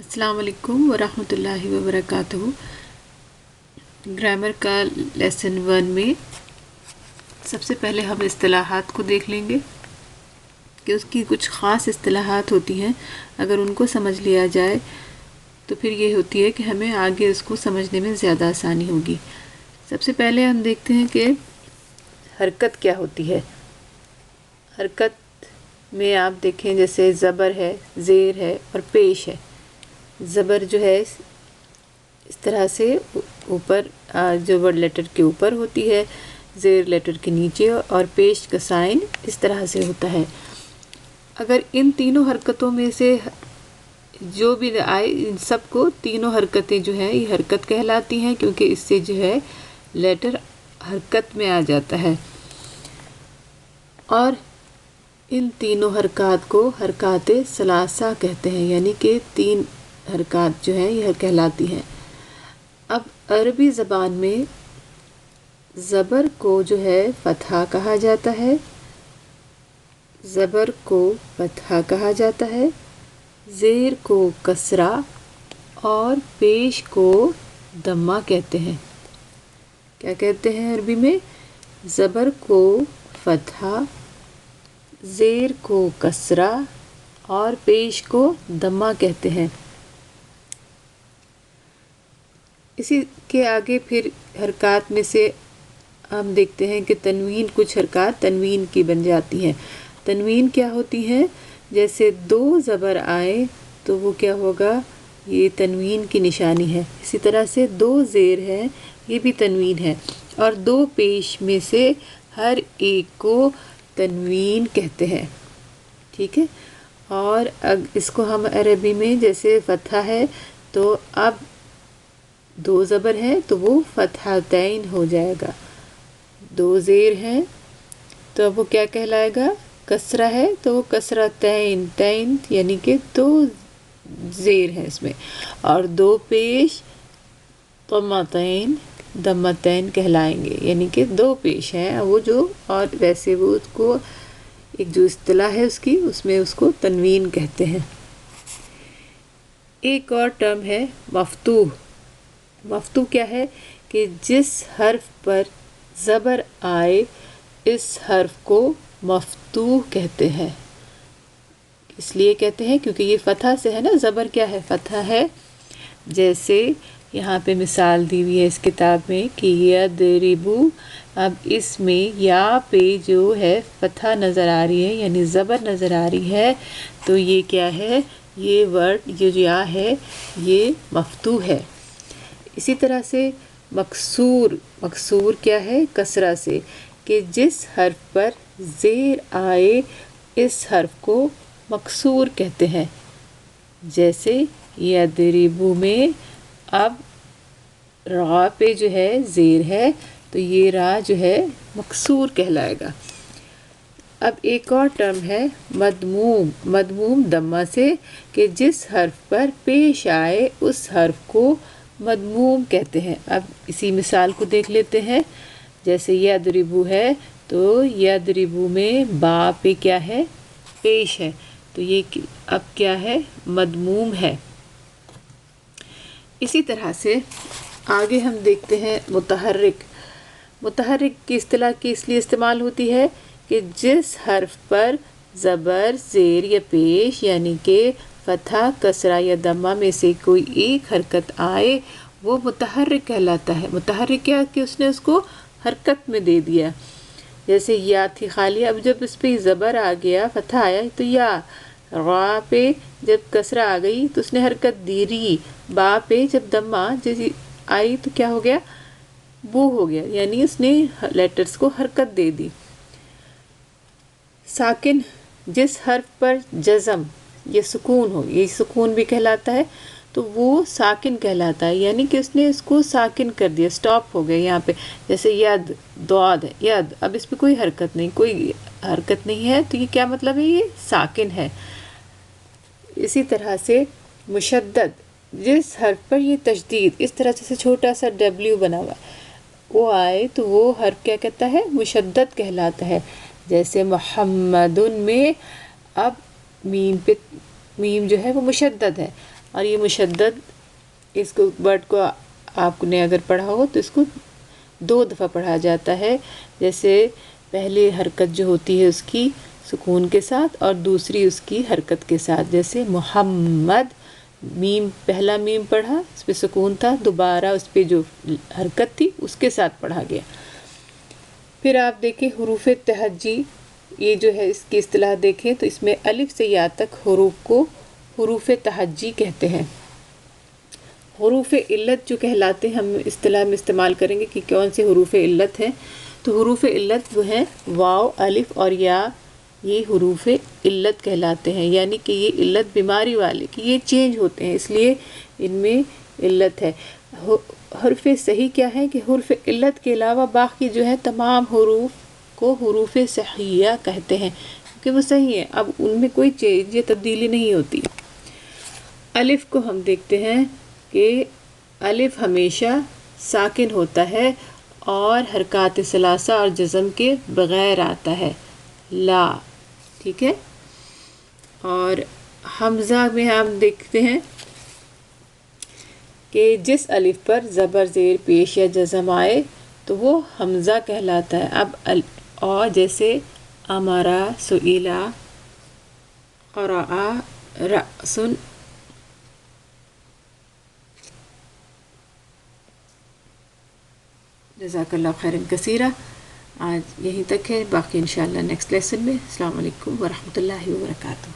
अस्सलाम वालेकुम वरहमतुल्लाहि वबरकातुहू। ग्रामर का लेसन 1 में सबसे पहले हम इस्तिलाहात को देख लेंगे कि उसकी कुछ ख़ास इस्तिलाहात होती हैं। अगर उनको समझ लिया जाए तो फिर ये होती है कि हमें आगे उसको समझने में ज़्यादा आसानी होगी। सबसे पहले हम देखते हैं कि हरकत क्या होती है। हरकत में आप देखें जैसे ज़बर है, ज़ेर है और पेश है। ज़बर जो है इस तरह से ऊपर जो वर्ड लेटर के ऊपर होती है, ज़ेर लेटर के नीचे और पेश का साइन इस तरह से होता है। अगर इन तीनों हरकतों में से जो भी आए, इन सब को तीनों हरकतें जो हैं ये हरकत कहलाती हैं, क्योंकि इससे जो है लेटर हरकत में आ जाता है। और इन तीनों हरकत को हरकत सलासा कहते हैं, यानी कि 3 हरकत जो हैं यह कहलाती हैं। अब अरबी ज़बान में ज़बर को जो है फ़तहा कहा जाता है, ज़बर को फ़तहा कहा जाता है, ज़ेर को कसरा और पेश को दम्मा कहते हैं। क्या कहते हैं अरबी में? ज़बर को फ़तहा, ज़ेर को कसरा और पेश को दम्मा कहते हैं। इसी के आगे फिर हरकत में से हम देखते हैं कि तनवीन, कुछ हरकत तनवीन की बन जाती हैं। तनवीन क्या होती हैं? जैसे 2 ज़बर आए तो वो क्या होगा? ये तनवीन की निशानी है। इसी तरह से 2 ज़ेर है, ये भी तनवीन है। और 2 पेश में से हर एक को तनवीन कहते हैं। ठीक है। और अब इसको हम अरबी में जैसे फ़तहा है तो अब 2 ज़बर है तो वो फ़तहतैन हो जाएगा। 2 ज़ेर हैं तो अब वो क्या कहलाएगा? कसरा है तो वो कसरतैन, तैन यानी कि 2 ज़ेर हैं इसमें। और 2 पेश तमतैन, दम्मतैन कहलाएंगे, यानी कि 2 पेश हैं वो जो, और वैसे वो उसको एक जो इस्तिलाह है उसकी, उसमें उसको तनवीन कहते हैं। एक और टर्म है मफ्तूह। मफ्तूह क्या है? कि जिस हर्फ पर ज़बर आए इस हर्फ को मफ्तूह कहते हैं। इसलिए कहते हैं क्योंकि ये फ़तहा से है ना, ज़बर क्या है? फ़तहा है। जैसे यहाँ पे मिसाल दी हुई है इस किताब में कि यदरिबू। अब इसमें या पे जो है फ़तहा नज़र आ रही है, यानी ज़बर नज़र आ रही है, तो ये क्या है? ये वर्ड ये या है ये मफ्तूह है। इसी तरह से मकसूर, मकसूर क्या है? कसरा से, कि जिस हर्फ पर ज़ेर आए इस हर्फ को मकसूर कहते हैं। जैसे यदरिबू में अब रा पे जो है ज़ेर है तो ये रा जो है मकसूर कहलाएगा। अब एक और टर्म है मदमूम। मदमूम दम्मा से, कि जिस हर्फ पर पेश आए उस हर्फ को मदमूम कहते हैं। अब इसी मिसाल को देख लेते हैं। जैसे यदरिबू है तो यदरिबू में बा पे क्या है? पेश है, तो ये अब क्या है? मदमूम है। इसी तरह से आगे हम देखते हैं मुतहर्रिक। मुतहर्रिक की इस्तिलाह की इसलिए इस्तेमाल होती है कि जिस हर्फ पर ज़बर, ज़ेर या पेश यानी कि फ़तहा, कसरा या दम्मा में से कोई एक हरकत आए वो मुतहर्रिक कहलाता है। मुतहर्रिक क्या कि उसने उसको हरकत में दे दिया। जैसे या थी खाली, अब जब इस पर ज़बर आ गया, फ़तहा आया तो या। रा पे जब कसरा आ गई तो उसने हरकत दी री। बा पे जब दम्मा जैसी आई तो क्या हो गया? वो हो गया, यानी उसने लेटर्स को हरकत दे दी। साकिन, जिस हर्फ पर जज़म या सुकून हो, ये सुकून भी कहलाता है, तो वो साकिन कहलाता है, यानी कि उसने इसको साकिन कर दिया, स्टॉप हो गया यहाँ पे। जैसे यद, दौद है, यद, अब इस पर कोई हरकत नहीं, कोई हरकत नहीं है, तो ये क्या मतलब है? ये साकिन है। इसी तरह से मुशद्दद, जिस हर्फ पर ये तशदीद इस तरह से छोटा सा W बना हुआ वो आए तो वो हर्फ क्या कहता है? मुशद्दद कहलाता है। जैसे मुहम्मदुन में अब मीम पे, मीम जो है वो मुशद्दद है। اور یہ مشدد، اس کو ورڈ کو آپ نے اگر پڑھا ہو تو اس کو 2 دفعہ پڑھا جاتا ہے، جیسے پہلی حرکت جو ہوتی ہے اس کی سکون کے ساتھ اور دوسری اس کی حرکت کے ساتھ، جیسے محمد، میم پہلا میم پڑھا اس پہ سکون تھا، دوبارہ اس پہ جو حرکت تھی اس کے ساتھ پڑھا گیا۔ پھر آپ دیکھیں حروف تہجی، یہ جو ہے اس کی اصطلاح دیکھیں تو اس میں الف سے یا تک حروف کو حروف تہجی کہتے ہیں۔ حروف علت جو کہلاتے ہیں، ہم اصطلاح میں استعمال کریں گے کہ کون سے حروف علت ہیں، تو حروف علت وہ ہیں واو، الف اور یا، یہ حروف علت کہلاتے ہیں، یعنی کہ یہ علت بیماری والے کہ یہ چینج ہوتے ہیں، اس لیے ان میں علت ہے۔ حرف صحیح کیا ہے کہ حرف علت کے علاوہ باقی جو ہے تمام حروف کو حروف صحیحہ کہتے ہیں کیونکہ وہ صحیح ہیں، اب ان میں کوئی چینج یا تبدیلی نہیں ہوتی۔ الف کو ہم دیکھتے ہیں کہ الف ہمیشہ ساکن ہوتا ہے اور حرکات ثلاثہ اور جزم کے بغیر آتا ہے، لا، ٹھیک ہے۔ اور حمزہ میں ہم دیکھتے ہیں کہ جس الف پر زبر، زیر پیش یا جزم آئے تو وہ حمزہ کہلاتا ہے۔ اب اور جیسے امرا، سئیلا، قرأ، رأس، جزاک اللہ خیرن کثیرہ۔ آج یہیں تک ہے، باقی انشاءاللہ نیکسٹ لیسن میں۔ السلام علیکم ورحمۃ اللہ وبرکاتہ۔